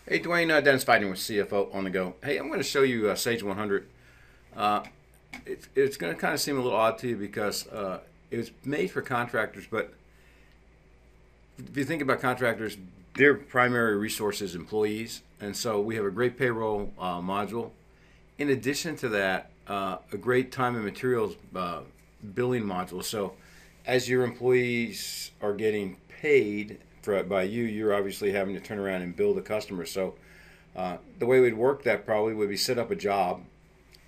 Hey, Duane, Dennis Fighting with CFO on the go. Hey, I'm going to show you Sage 100. Uh, it's going to kind of seem a little odd to you because it was made for contractors, but if you think about contractors, their primary resource is employees. And so we have a great payroll module. In addition to that, a great time and materials billing module. So as your employees are getting paid by you, you're obviously having to turn around and bill the customer. So the way we'd work that probably would be set up a job,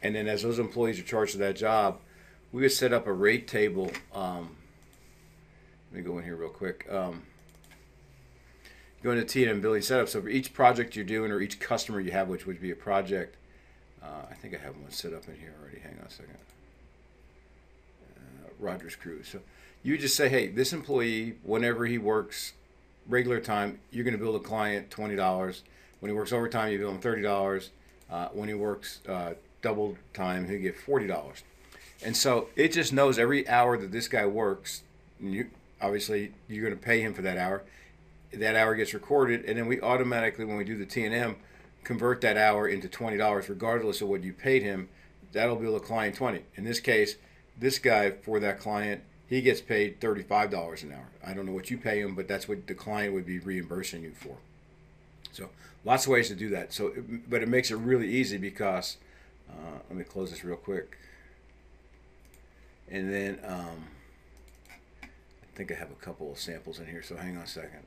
and then as those employees are charged for that job, we would set up a rate table. Let me go in here real quick. Go into T&M billing setup. So for each project you're doing or each customer you have, which would be a project, I think I have one set up in here already. Hang on a second. Rogers Cruise. So you just say, hey, this employee, whenever he works regular time, you're going to bill the client $20. When he works overtime, you bill him $30. When he works double time, he'll get $40. And so it just knows every hour that this guy works, obviously you're going to pay him for that hour. That hour gets recorded, and then we automatically, when we do the T&M, convert that hour into $20 regardless of what you paid him. That'll bill the client $20. In this case, this guy, for that client, he gets paid $35 an hour. I don't know what you pay him, but that's what the client would be reimbursing you for. So lots of ways to do that. So, but it makes it really easy because, let me close this real quick. And then I think I have a couple of samples in here, so hang on a second.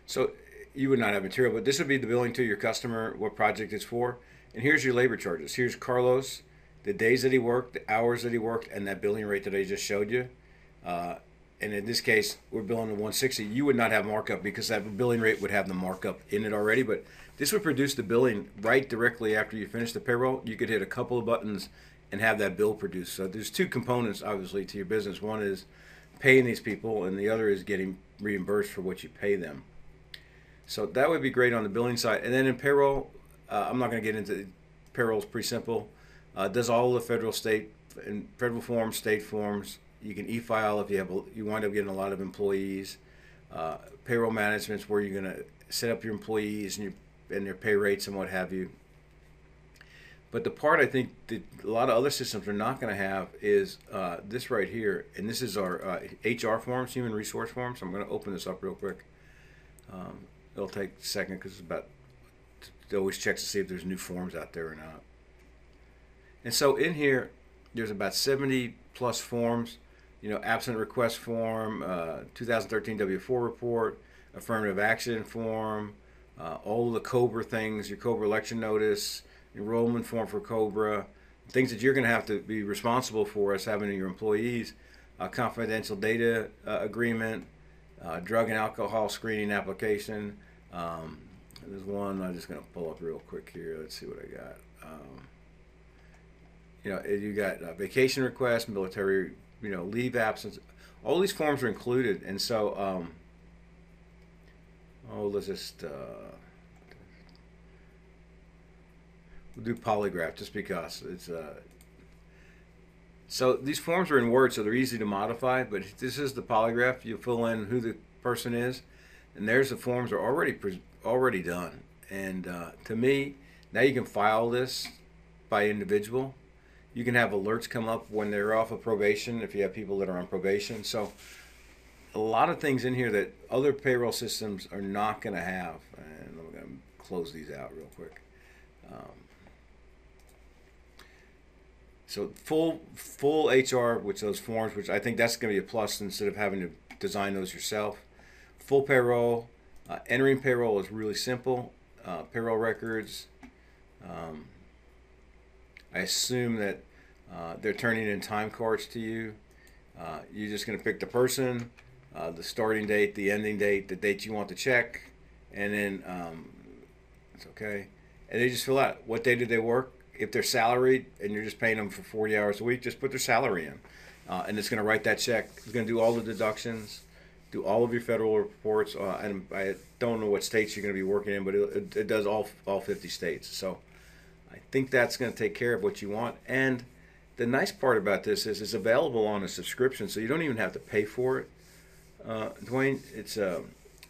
So you would not have material, but this would be the billing to your customer, what project it's for. And here's your labor charges. Here's Carlos, the days that he worked, the hours that he worked, and that billing rate that I just showed you. And in this case, we're billing the 160. You would not have markup because that billing rate would have the markup in it already. But this would produce the billing right directly after you finish the payroll. You could hit a couple of buttons and have that bill produced. So there's two components, obviously, to your business. One is paying these people, and the other is getting reimbursed for what you pay them. So that would be great on the billing side. And then in payroll, I'm not going to get into payroll. Is pretty simple. Does all the federal, state, and federal forms, state forms. You can e-file if you wind up getting a lot of employees. Payroll management's where you're going to set up your employees and their pay rates and what have you. But the part I think that a lot of other systems are not going to have is this right here, and this is our HR forms, human resource forms. So I'm going to open this up real quick. It'll take a second because it always checks to see if there's new forms out there or not. And so in here, there's about 70 plus forms. Absent request form, 2013 W-4 report, affirmative action form, all of the COBRA things, your COBRA election notice, enrollment form for COBRA, things that you're going to have to be responsible for as having your employees, confidential data agreement, drug and alcohol screening application. There's one I'm just going to pull up real quick here. Let's see what I got. You got vacation requests, military, leave absence. All these forms are included, and so let's just we'll do polygraph just because it's so these forms are in Word, so they're easy to modify. But this is the polygraph. You fill in who the person is, and there's the forms are already done. And to me, now you can file this by individual. You can have alerts come up when they're off of probation if you have people that are on probation. So a lot of things in here that other payroll systems are not going to have. And I'm going to close these out real quick. So full HR, which those forms, which I think that's going to be a plus instead of having to design those yourself. Full payroll, entering payroll is really simple. Payroll records. I assume that they're turning in time cards to you. You're just going to pick the person, the starting date, the ending date, the date you want to check, and then it's okay. And they just fill out what day did they work. If they're salaried and you're just paying them for 40 hours a week, just put their salary in. And it's going to write that check. It's going to do all the deductions, do all of your federal reports. And I don't know what states you're going to be working in, but it does all 50 states. So I think that's going to take care of what you want. And the nice part about this is it's available on a subscription, so you don't even have to pay for it. Duane, it's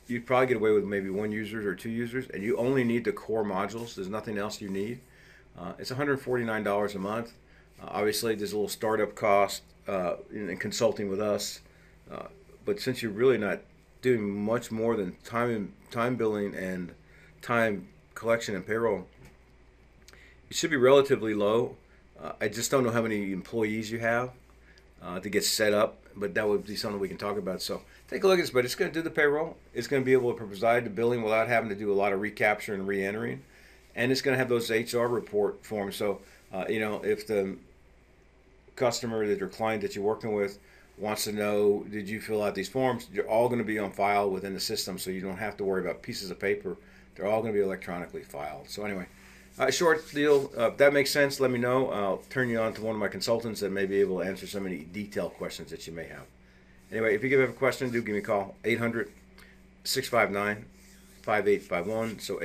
you'd probably get away with maybe 1 user or 2 users, and you only need the core modules. There's nothing else you need. It's $149 a month. Obviously, there's a little startup cost in consulting with us, but since you're really not doing much more than time billing and time collection and payroll, it should be relatively low. I just don't know how many employees you have to get set up, but that would be something we can talk about. So take a look at this, but it's going to do the payroll. It's going to be able to provide the billing without having to do a lot of recapture and re-entering. And it's going to have those HR report forms. So, if the customer that your client that you're working with wants to know, did you fill out these forms? They're all going to be on file within the system, so you don't have to worry about pieces of paper. They're all going to be electronically filed. So anyway, short deal. If that makes sense, let me know. I'll turn you on to one of my consultants that may be able to answer some of the detailed questions that you may have. Anyway, if you have a question, do give me a call. 800-659-5851. So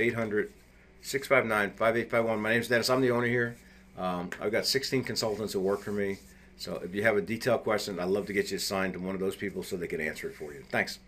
800-659-5851. My name is Dennis. I'm the owner here. I've got 16 consultants that work for me. So if you have a detailed question, I'd love to get you assigned to one of those people so they can answer it for you. Thanks.